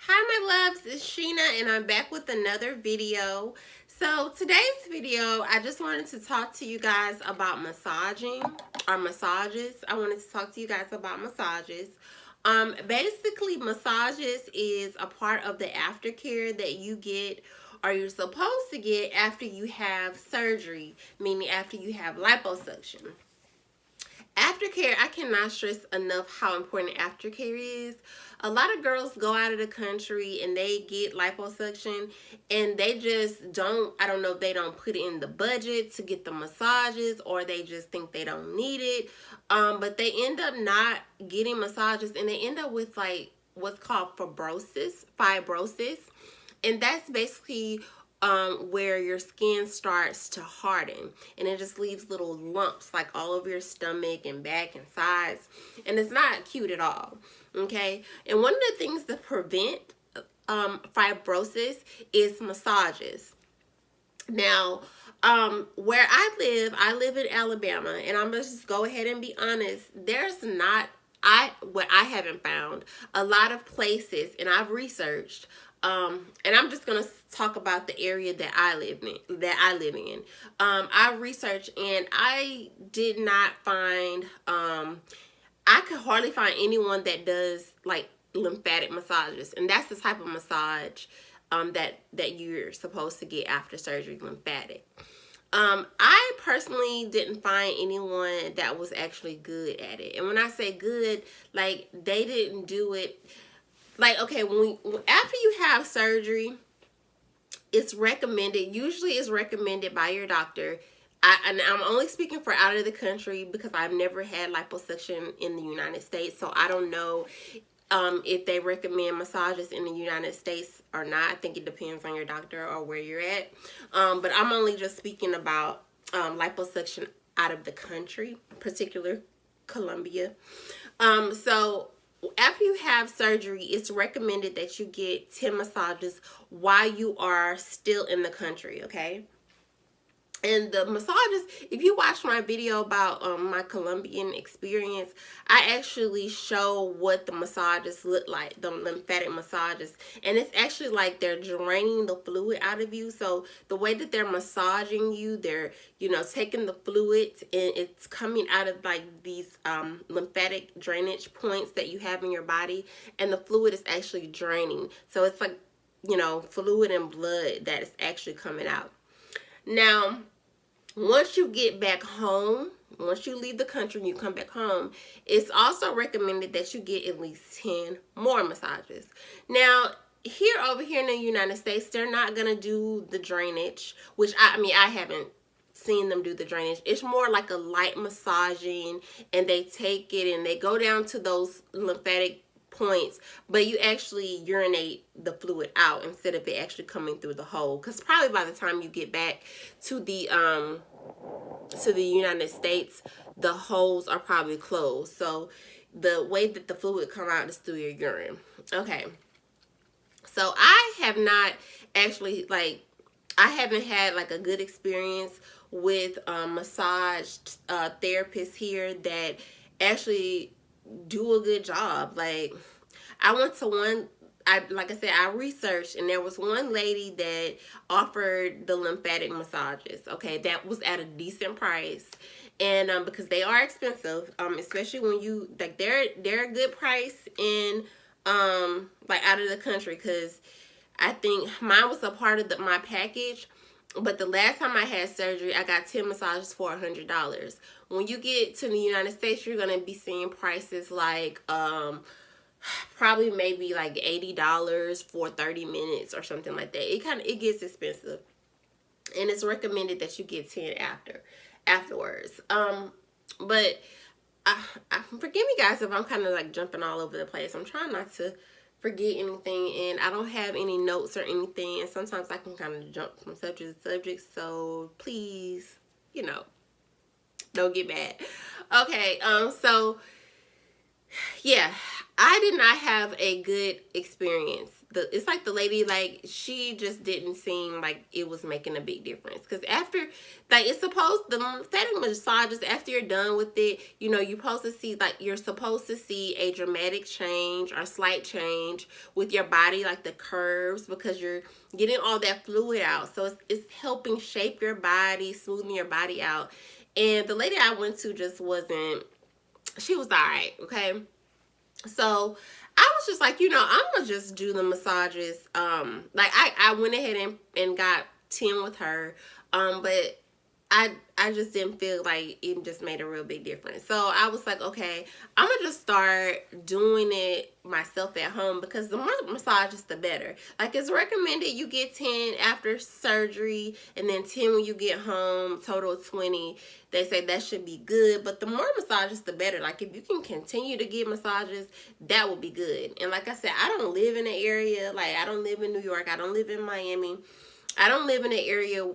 Hi my loves, it's Sheena and I'm back with another video. So today's video, I just wanted to talk to you guys about massaging or massages. I wanted to talk to you guys about massages. Basically massages is a part of the aftercare that you get or you're supposed to get after you have surgery, meaning after you have liposuction. Aftercare, I cannot stress enough how important aftercare is. A lot of girls go out of the country and they get liposuction and they just don't, I don't know if they don't put it in the budget to get the massages or they just think they don't need it. But they end up not getting massages and they end up with like what's called fibrosis. And that's basically where your skin starts to harden and it just leaves little lumps like all over your stomach and back and sides, and it's not cute at all. Okay, and one of the things to prevent fibrosis is massages. Now, where I live in Alabama, and I'm gonna just go ahead and be honest. There's not what I haven't found a lot of places, and I've researched. And I'm just gonna talk about the area that I live in. I researched, and I did not find. I could hardly find anyone that does like lymphatic massages, and that's the type of massage that you're supposed to get after surgery, lymphatic. I personally didn't find anyone that was actually good at it, and when I say good, like they didn't do it. Like, okay, after you have surgery, it's recommended. Usually, it's recommended by your doctor. And I'm only speaking for out of the country because I've never had liposuction in the United States, so I don't know if they recommend massages in the United States or not. I think it depends on your doctor or where you're at. But I'm only just speaking about liposuction out of the country, particular Colombia. So after you have surgery, it's recommended that you get 10 massages while you are still in the country, okay? And the massages, if you watch my video about my Colombian experience, I actually show what the massages look like, the lymphatic massages. And it's actually like they're draining the fluid out of you. So the way that they're massaging you, they're, taking the fluid and it's coming out of like these lymphatic drainage points that you have in your body. And the fluid is actually draining. So it's like, fluid and blood that is actually coming out. Now, once you get back home, once you leave the country and you come back home, it's also recommended that you get at least 10 more massages. Now, over here in the United States, they're not going to do the drainage, which I haven't seen them do the drainage. It's more like a light massaging, and they take it and they go down to those lymphatic points, but you actually urinate the fluid out instead of it actually coming through the hole, because probably by the time you get back to the United States, the holes are probably closed. So the way that the fluid come out is through your urine. Okay, so I have not actually I haven't had like a good experience with massage therapists here that actually do a good job. Like, I went to one, like I said, I researched, and there was one lady that offered the lymphatic massages. Okay, that was at a decent price, and because they are expensive, especially when you they're a good price in like out of the country, because I think mine was a part of my package. But the last time I had surgery, I got 10 massages for $100. When you get to the United States, you're going to be seeing prices like probably maybe like $80 for 30 minutes or something like that. It gets expensive. And it's recommended that you get 10 afterwards. But forgive me guys if I'm kind of like jumping all over the place. I'm trying not to forget anything, and I don't have any notes or anything, and sometimes I can kind of jump from subject to subject, so please, don't get mad. Okay, so yeah, I did not have a good experience. It's like the lady, like, she just didn't seem like it was making a big difference. Because after, like, it's supposed, the lymphatic massages, after you're done with it, you know, you're supposed to see a dramatic change or slight change with your body, like the curves, because you're getting all that fluid out. So it's helping shape your body, smoothing your body out. And the lady I went to just wasn't, she was all right, okay? So I was just like, you know, I'm gonna just do the massages. Like I went ahead and got 10 with her. But I just didn't feel like it just made a real big difference. So I was like, okay, I'm gonna just start doing it myself at home, because the more massages, the better. Like, it's recommended you get 10 after surgery and then 10 when you get home, total of 20. They say that should be good, but the more massages, the better. Like, if you can continue to get massages, that would be good. And like I said, I don't live in an area, like, I don't live in New York, I don't live in Miami, I don't live in an area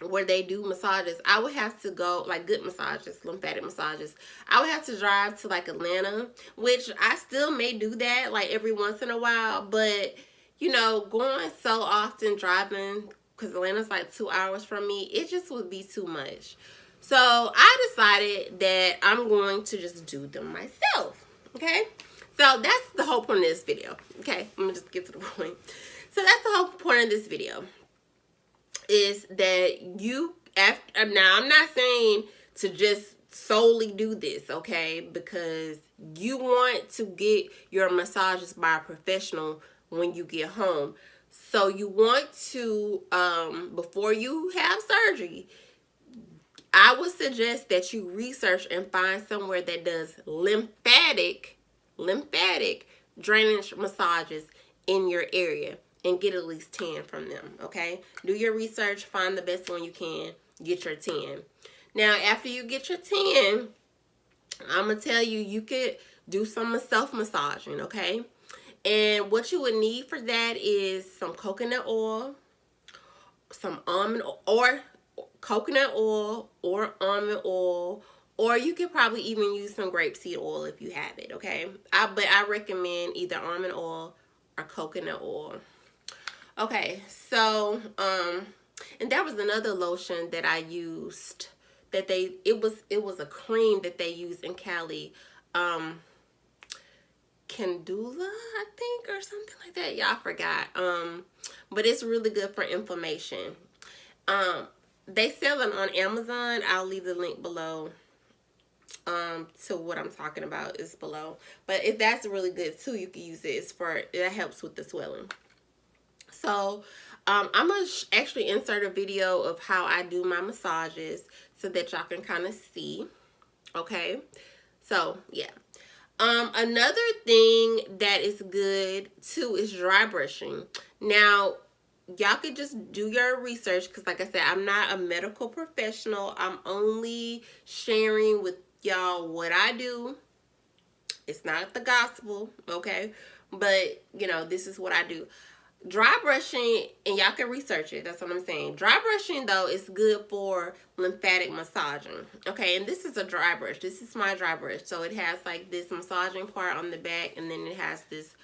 where they do massages. I would have to go, like, good massages, lymphatic massages, I would have to drive to like Atlanta, which I still may do that like every once in a while, but you know, going so often driving, because Atlanta's like 2 hours from me, it just would be too much. So I decided that I'm going to just do them myself. Okay, so that's the whole point of this video. Okay, I'm gonna just get to the point. So that's the whole point of this video, is that you, after, now I'm not saying to just solely do this, okay, because you want to get your massages by a professional when you get home. So you want to, before you have surgery, I would suggest that you research and find somewhere that does lymphatic drainage massages in your area, and get at least 10 from them, okay? Do your research, find the best one you can, get your 10. Now, after you get your 10, I'm going to tell you, you could do some self-massaging, okay? And what you would need for that is some coconut oil, some almond, or coconut oil, or almond oil, or you could probably even use some grapeseed oil if you have it, okay? But I recommend either almond oil or coconut oil. Okay, so and that was another lotion that I used, that it was a cream that they used in Cali, Candela, I think, or something like that. Yeah, I forgot. But it's really good for inflammation. They sell it on Amazon. I'll leave the link below. To what I'm talking about is below. But if that's really good too, you can use it. It helps with the swelling. So I'm going to actually insert a video of how I do my massages so that y'all can kind of see. Okay, so yeah. Another thing that is good too is dry brushing. Now, y'all could just do your research, because like I said, I'm not a medical professional. I'm only sharing with y'all what I do. It's not the gospel, okay? But, you know, this is what I do. Dry brushing, and y'all can research it, that's what I'm saying. Dry brushing, though, is good for lymphatic massaging. Okay, and this is a dry brush. This is my dry brush. So it has like this massaging part on the back, and then it has this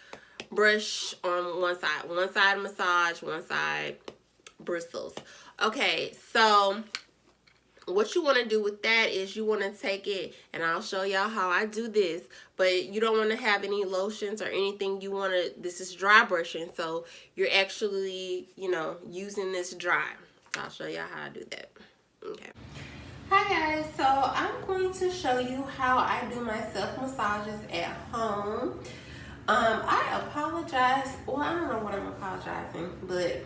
brush on one side. One side massage, one side bristles. Okay, so what you want to do with that is you want to take it, and I'll show y'all how I do this, but you don't want to have any lotions or anything. You want to, this is dry brushing, so you're actually, you know, using this dry. So I'll show y'all how I do that. Okay. Hi guys, so I'm going to show you how I do my self massages at home. I apologize, well, I don't know what I'm apologizing, but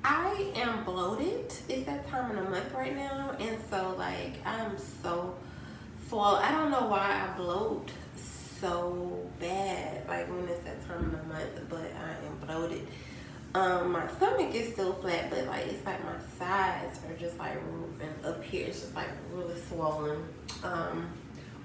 I am bloated. It's that time of the month right now, and so like I'm so swollen. I don't know why I bloat so bad like when it's that time of the month, but I am bloated. My stomach is still flat, but like it's like my sides are just like, and up here it's just like really swollen,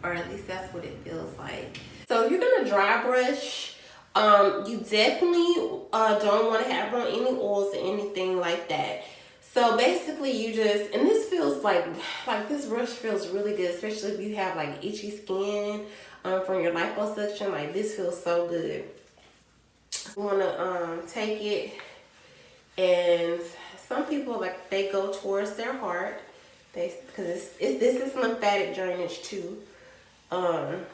or at least that's what it feels like. So if you're gonna dry brush, you definitely don't want to have on any oils or anything like that. So basically you just, and this feels like this brush feels really good, especially if you have like itchy skin. from your liposuction. Like, this feels so good. You want to take it, and some people, like, they go towards their heart, because this is lymphatic drainage too, and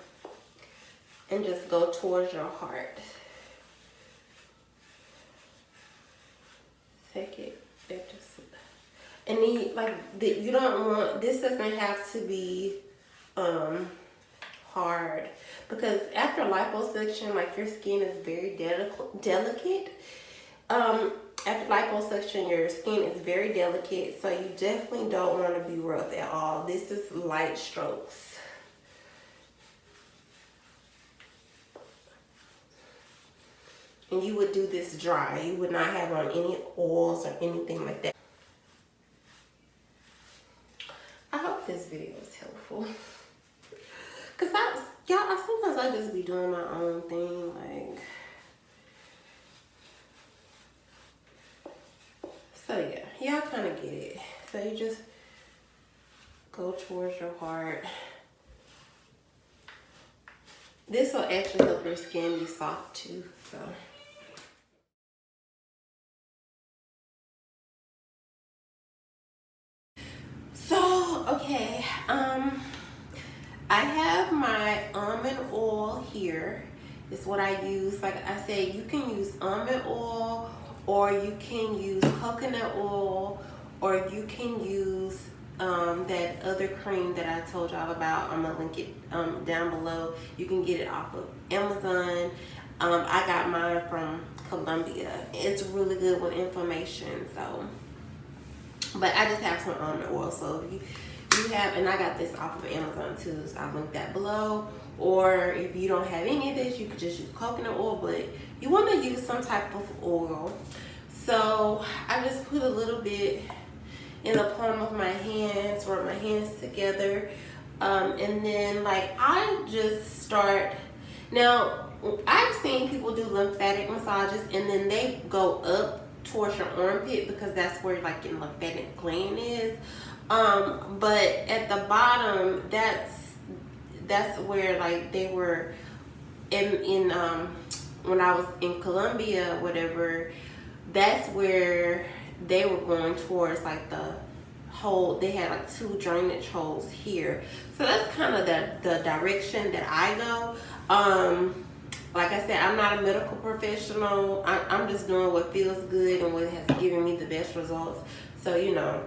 just go towards your heart. Take it, and then, like, you don't want, this doesn't have to be hard, because after liposuction, like, your skin is very delicate. After liposuction, your skin is very delicate, so you definitely don't want to be rough at all. This is light strokes. And you would do this dry. You would not have on any oils or anything like that. I hope this video is helpful. Cause sometimes I just be doing my own thing, like. So yeah, y'all kind of get it. So you just go towards your heart. This will actually help your skin be soft too. So okay, I have my almond oil here. It's what I use. Like I said, you can use almond oil, or you can use coconut oil, or you can use that other cream that I told y'all about. I'm gonna link it down below. You can get it off of Amazon. I got mine from Colombia. It's really good with inflammation. So, but I just have some almond oil. So if you have, and I got this off of Amazon too, so I'll link that below. Or if you don't have any of this, you could just use coconut oil, but you want to use some type of oil. So I just put a little bit in the palm of my hands, rub my hands together, and then, like, I just start. Now, I've seen people do lymphatic massages, and then they go up towards your armpit, because that's where, like, your lymphatic gland is. But at the bottom, that's where, like, they were in when I was in Colombia, whatever. That's where they were going towards, like, the hole. They had like 2 drainage holes here, so that's kind of the direction that I go. Like I said, I'm not a medical professional. I'm just doing what feels good and what has given me the best results. So, you know.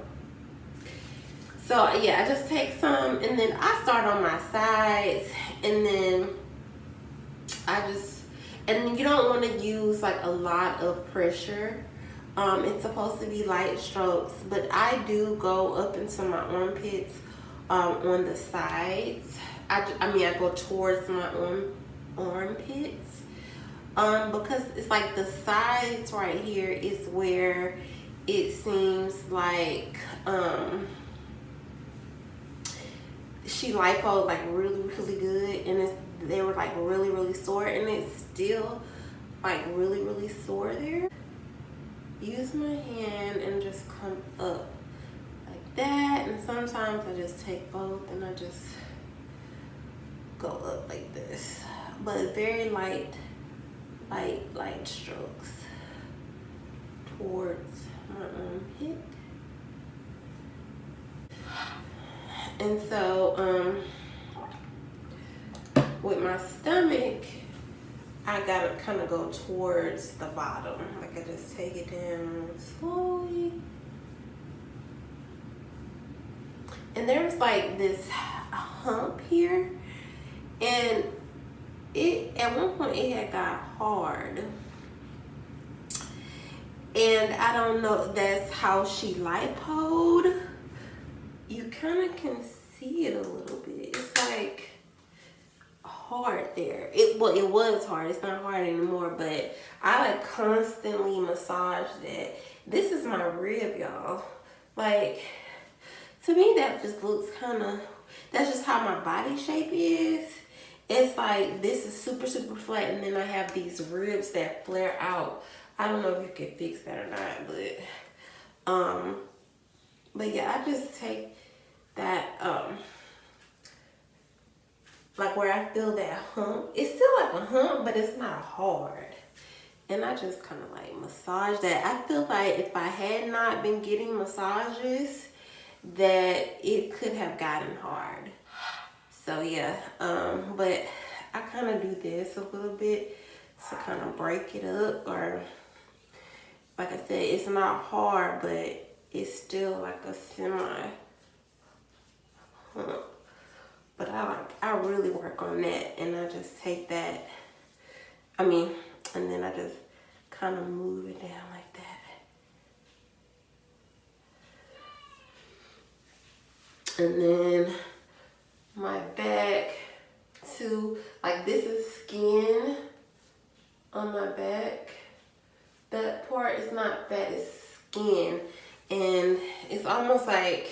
So yeah, I just take some, and then I start on my sides, and then and you don't want to use like a lot of pressure. It's supposed to be light strokes, but I do go up into my armpits on the sides. I go towards my armpits because it's like the sides right here is where it seems like she lipoed like really good, and they were like really sore, and it's still like really sore there. Use my hand and just come up like that, and sometimes I just take both and I just go up like this, but very light strokes towards my armpit. And so with my stomach, I gotta kind of go towards the bottom. Like, I just take it down slowly. And there's like this hump here, and at one point it had got hard. And I don't know, that's how she lipoed. You kind of can see it a little bit. It's like hard there. It was hard. It's not hard anymore, but I like constantly massage that. This is my rib, y'all. Like, to me, that just looks kind of, that's just how my body shape is. It's like, this is super flat, and then I have these ribs that flare out. I don't know if you can fix that or not, but yeah, I just take that like where I feel that hump. It's still like a hump, but it's not hard. And I just kind of like massage that. I feel like if I had not been getting massages, that it could have gotten hard. So yeah, but I kind of do this a little bit to kind of break it up, or like I said, it's not hard, but it's still like a semi hump. But I really work on that, and I just take that, and then I just kind of move it down like that. And then my back too, like this is skin on my back. That part is not fat, it's skin. And it's almost like,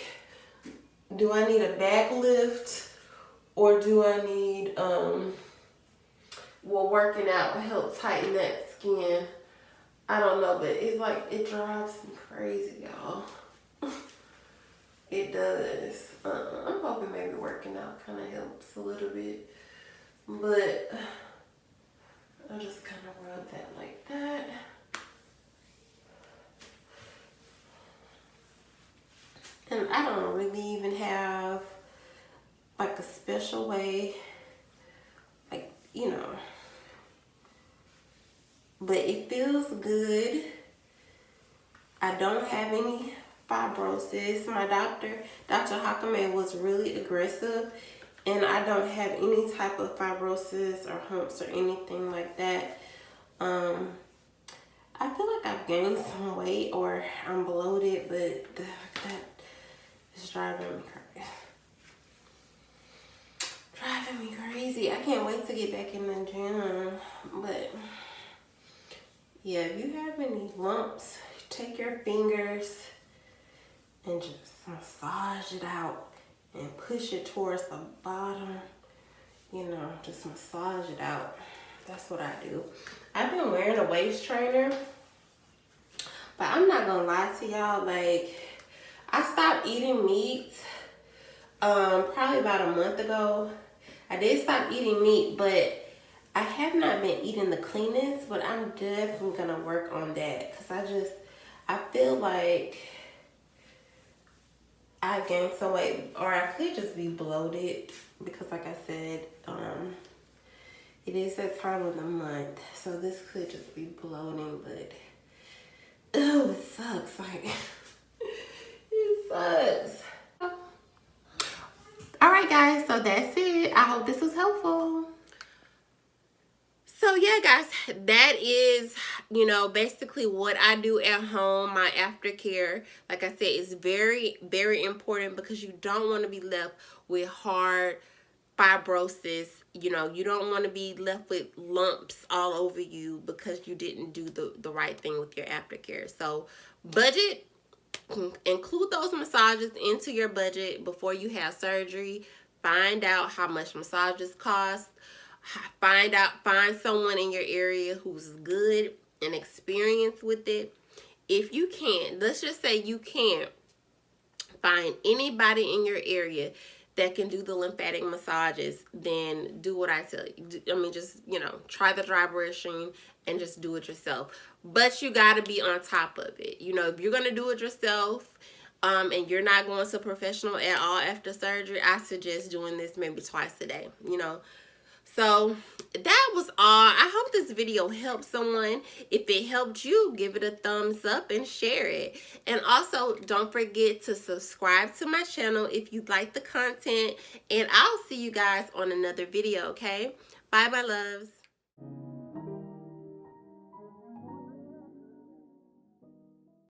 do I need a back lift, or do I need, working out to help tighten that skin? I don't know, but it's like, it drives me crazy, y'all. It does. I'm hoping maybe working out kind of helps a little bit, but I just kind of rub that like that. And I don't really even have like a special way, like, but it feels good. I don't have any fibrosis. My Dr. Hakame was really aggressive, and I don't have any type of fibrosis or humps or anything like that. I feel like I've gained some weight, or I'm bloated, but that is driving me crazy. Driving me crazy. I can't wait to get back in the gym. But yeah, if you have any lumps, take your fingers and just massage it out and push it towards the bottom. Just massage it out. That's what I do. I've been wearing a waist trainer, but I'm not gonna lie to y'all, like, I stopped eating meat probably about a month ago. I did stop eating meat, but I have not been eating the cleanest, but I'm definitely gonna work on that, because I feel like I gained some weight, or I could just be bloated, because like I said, it is that time of the month, so this could just be bloating, but oh, it sucks, like, it sucks. All right, guys, so that's it. I hope this was helpful. So yeah, guys, that is, basically what I do at home. My aftercare, like I said, is very, very important, because you don't want to be left with hard fibrosis. You don't want to be left with lumps all over you because you didn't do the right thing with your aftercare. So budget, include those massages into your budget before you have surgery. Find out how much massages cost. Find someone in your area who's good and experienced with it. If you can't, let's just say you can't find anybody in your area that can do the lymphatic massages, then do what I tell you. Just, try the dry brushing and just do it yourself. But you got to be on top of it. If you're going to do it yourself, and you're not going to a professional at all after surgery, I suggest doing this maybe twice a day, So that was all. I hope this video helped someone. If it helped you, give it a thumbs up and share it. And also, don't forget to subscribe to my channel if you like the content. And I'll see you guys on another video, okay? Bye, my loves.